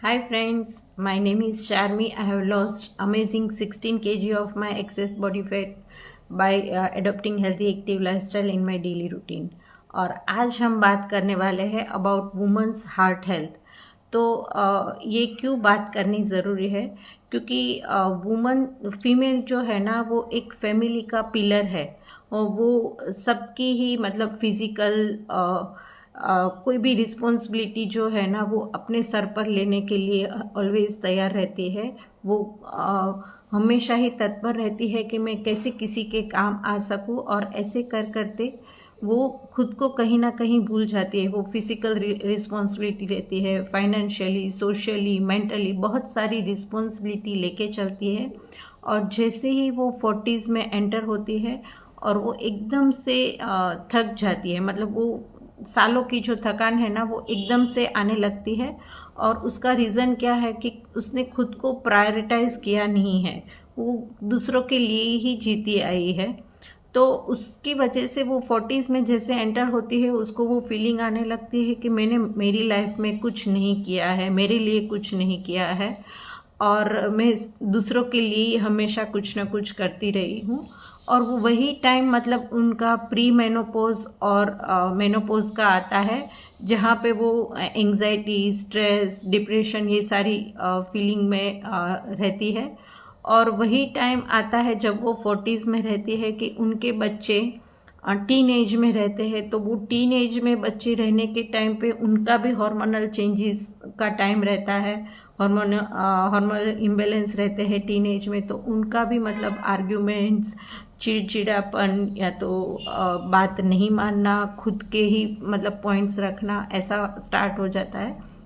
Hi friends, my name is Charmi. I have lost amazing 16 kg of my excess body fat by adopting healthy active lifestyle in my daily routine. और आज हम बात करने वाले हैं about women's heart health. तो ये क्यों बात करनी ज़रूरी है, क्योंकि वुमन फीमेल जो है ना वो एक फैमिली का पिलर है और वो सबकी ही मतलब फिजिकल कोई भी रिस्पॉन्सिबिलिटी जो है ना वो अपने सर पर लेने के लिए ऑलवेज तैयार रहती है। वो हमेशा ही तत्पर रहती है कि मैं कैसे किसी के काम आ सकूं, और ऐसे करते वो खुद को कहीं ना कहीं भूल जाती है। वो फिजिकल रिस्पॉन्सिबिलिटी लेती है, फाइनेंशियली, सोशली, मेंटली बहुत सारी रिस्पॉन्सिबिलिटी लेके चलती है। और जैसे ही वो 40s में एंटर होती है और वो एकदम से थक जाती है, मतलब वो सालों की जो थकान है ना वो एकदम से आने लगती है। और उसका रीज़न क्या है कि उसने खुद को प्रायोरिटाइज किया नहीं है, वो दूसरों के लिए ही जीती आई है। तो उसकी वजह से वो 40s में जैसे एंटर होती है उसको वो फीलिंग आने लगती है कि मैंने मेरी लाइफ में कुछ नहीं किया है, मेरे लिए कुछ नहीं किया है, और मैं दूसरों के लिए हमेशा कुछ ना कुछ करती रही हूँ। और वो वही टाइम मतलब उनका प्री मेनोपोज और मेनोपोज का आता है, जहाँ पे वो एंजाइटी, स्ट्रेस, डिप्रेशन ये सारी फीलिंग में रहती है। और वही टाइम आता है जब वो 40s में रहती है कि उनके बच्चे टीन एज में रहते हैं। तो वो टीन एज में बच्चे रहने के टाइम पे उनका भी हार्मोनल चेंजेस का टाइम रहता है, हार्मोनल इम्बेलेंस रहते हैं टीन एज में। तो उनका भी मतलब आर्ग्यूमेंट्स, चिड़चिड़ापन, या तो बात नहीं मानना, खुद के ही मतलब पॉइंट्स रखना, ऐसा स्टार्ट हो जाता है।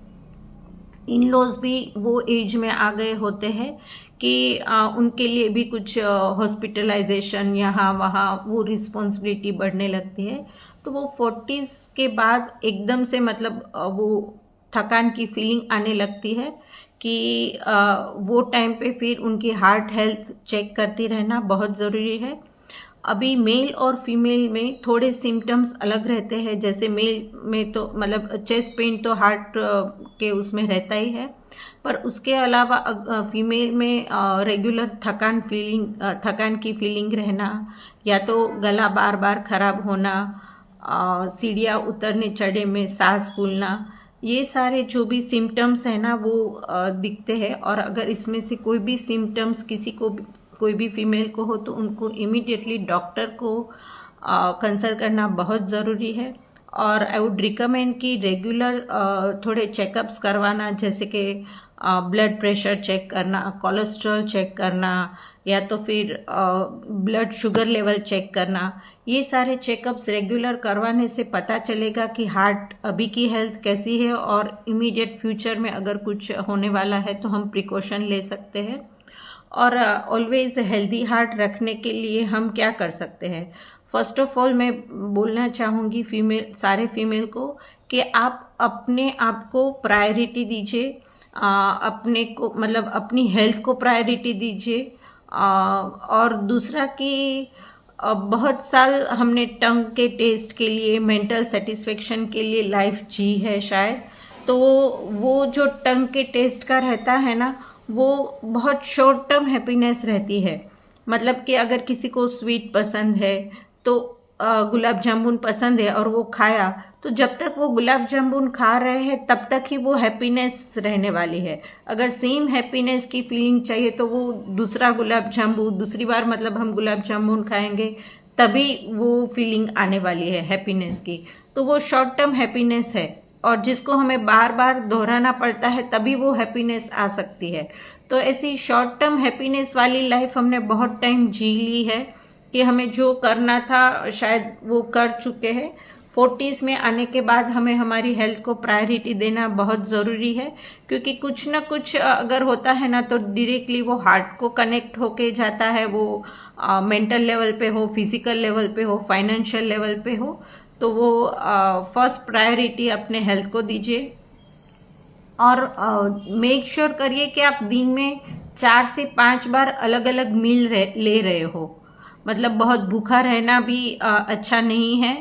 इन लॉज भी वो एज में आ गए होते हैं कि उनके लिए भी कुछ हॉस्पिटलाइजेशन यहाँ वहाँ वो रिस्पॉन्सिबिलिटी बढ़ने लगती है। तो वो 40s के बाद एकदम से मतलब वो थकान की फीलिंग आने लगती है कि वो टाइम पे फिर उनकी हार्ट हेल्थ चेक करती रहना बहुत ज़रूरी है। अभी मेल और फीमेल में थोड़े सिम्टम्स अलग रहते हैं। जैसे मेल में तो मतलब चेस्ट पेन तो हार्ट के उसमें रहता ही है, पर उसके अलावा फीमेल में रेगुलर थकान की फीलिंग रहना, या तो गला बार बार खराब होना, सीढ़ियाँ उतरने चढ़े में सांस फूलना, ये सारे जो भी सिम्टम्स है ना वो दिखते हैं। और अगर इसमें से कोई भी सिम्टम्स किसी को, कोई भी फीमेल को हो, तो उनको इमीडिएटली डॉक्टर को कंसल्ट करना बहुत ज़रूरी है। और आई वुड रिकमेंड कि रेगुलर थोड़े चेकअप्स करवाना, जैसे कि ब्लड प्रेशर चेक करना, कोलेस्ट्रॉल चेक करना, या तो फिर ब्लड शुगर लेवल चेक करना। ये सारे चेकअप्स रेगुलर करवाने से पता चलेगा कि हार्ट अभी की हेल्थ कैसी है, और इमीडिएट फ्यूचर में अगर कुछ होने वाला है तो हम प्रिकॉशन ले सकते हैं। और ऑलवेज हेल्दी हार्ट रखने के लिए हम क्या कर सकते हैं? फर्स्ट ऑफ ऑल मैं बोलना चाहूँगी सारे फीमेल को कि आप अपने आप को प्रायोरिटी दीजिए, अपने को मतलब अपनी हेल्थ को प्रायोरिटी दीजिए। और दूसरा कि बहुत साल हमने टंग के टेस्ट के लिए, मेंटल सेटिस्फेक्शन के लिए लाइफ जी है शायद। तो वो जो टंग के टेस्ट का रहता है ना वो बहुत शॉर्ट टर्म हैप्पीनेस रहती है। मतलब कि अगर किसी को स्वीट पसंद है तो गुलाब जामुन पसंद है और वो खाया, तो जब तक वो गुलाब जामुन खा रहे हैं तब तक ही वो हैप्पीनेस रहने वाली है। अगर सेम हैप्पीनेस की फीलिंग चाहिए तो वो दूसरा गुलाब जामुन, दूसरी बार मतलब हम गुलाब जामुन खाएंगे तभी वो फीलिंग आने वाली है हैप्पीनेस की। तो वो शॉर्ट टर्म हैप्पीनेस है, और जिसको हमें बार बार दोहराना पड़ता है तभी वो हैप्पीनेस आ सकती है। तो ऐसी शॉर्ट टर्म हैप्पीनेस वाली लाइफ हमने बहुत टाइम जी ली है कि हमें जो करना था शायद वो कर चुके हैं। 40s में आने के बाद हमें हमारी हेल्थ को प्रायोरिटी देना बहुत ज़रूरी है, क्योंकि कुछ ना कुछ अगर होता है ना तो डायरेक्टली वो हार्ट को कनेक्ट होके जाता है। वो मेंटल लेवल पे हो, फिजिकल लेवल पे हो, फाइनेंशियल लेवल पे हो। तो वो फर्स्ट प्रायोरिटी अपने हेल्थ को दीजिए। और मेक श्योर करिए कि आप दिन में 4 से 5 बार अलग अलग मील ले रहे हो। मतलब बहुत भूखा रहना भी अच्छा नहीं है,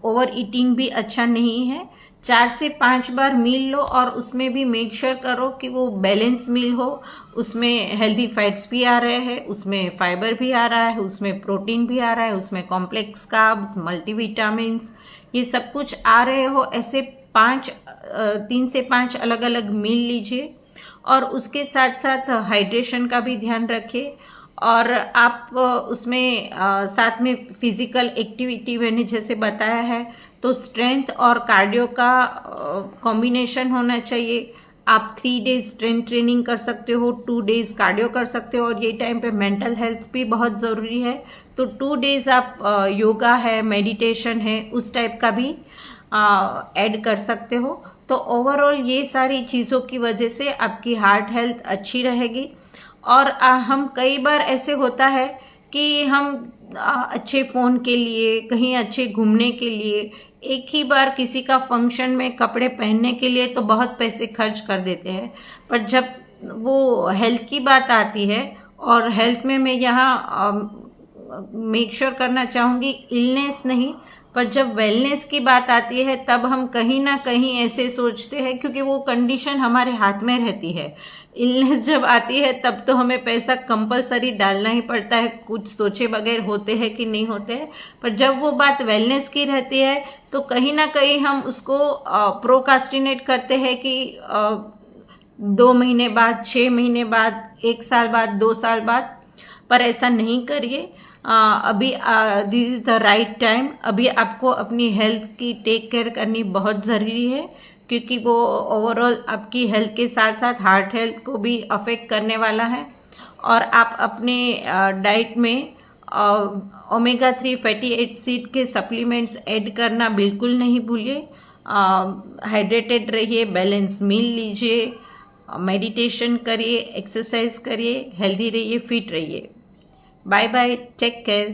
ओवर ईटिंग भी अच्छा नहीं है। 4 से 5 बार मील लो और उसमें भी मेक श्योर करो कि वो बैलेंस मील हो, उसमें हेल्दी फैट्स भी आ रहे हैं, उसमें फाइबर भी आ रहा है, उसमें प्रोटीन भी आ रहा है, उसमें कॉम्प्लेक्स कार्ब्स, मल्टीविटामिन्स, ये सब कुछ आ रहे हो। ऐसे 3 से 5 अलग अलग मील लीजिए और उसके साथ साथ हाइड्रेशन का भी ध्यान रखिए। और आप उसमें साथ में फिजिकल एक्टिविटी मैंने जैसे बताया है, तो स्ट्रेंथ और कार्डियो का कॉम्बिनेशन होना चाहिए। आप 3 डेज स्ट्रेंथ ट्रेनिंग कर सकते हो, 2 डेज कार्डियो कर सकते हो, और ये टाइम पे मेंटल हेल्थ भी बहुत ज़रूरी है, तो 2 डेज आप योगा है, मेडिटेशन है, उस टाइप का भी ऐड कर सकते हो। तो ओवरऑल ये सारी चीज़ों की वजह से आपकी हार्ट हेल्थ अच्छी रहेगी। और हम कई बार ऐसे होता है कि हम अच्छे फ़ोन के लिए, कहीं अच्छे घूमने के लिए, एक ही बार किसी का फंक्शन में कपड़े पहनने के लिए तो बहुत पैसे खर्च कर देते हैं, पर जब वो हेल्थ की बात आती है, और हेल्थ में मैं यहाँ मेक श्योर करना चाहूँगी इलनेस नहीं, पर जब वेलनेस की बात आती है तब हम कहीं ना कहीं ऐसे सोचते हैं, क्योंकि वो कंडीशन हमारे हाथ में रहती है। इलनेस जब आती है तब तो हमें पैसा कंपलसरी डालना ही पड़ता है, कुछ सोचे बगैर होते हैं कि नहीं होते हैं। पर जब वो बात वेलनेस की रहती है तो कहीं ना कहीं हम उसको प्रोकास्टिनेट करते हैं कि 2 महीने बाद, 6 महीने बाद, 1 साल बाद, 2 साल बाद। पर ऐसा नहीं करिए। अभी this is the right time. अभी आपको अपनी हेल्थ की टेक केयर करनी बहुत ज़रूरी है, क्योंकि वो ओवरऑल आपकी हेल्थ के साथ साथ हार्ट हेल्थ को भी अफेक्ट करने वाला है। और आप अपने डाइट में ओमेगा 3 फैटी एसिड के सप्लीमेंट्स ऐड करना बिल्कुल नहीं भूलिए। हाइड्रेटेड रहिए, बैलेंस मील लीजिए, मेडिटेशन करिए, एक्सरसाइज करिए, हेल्दी रहिए, फिट रहिए। Bye bye, take care.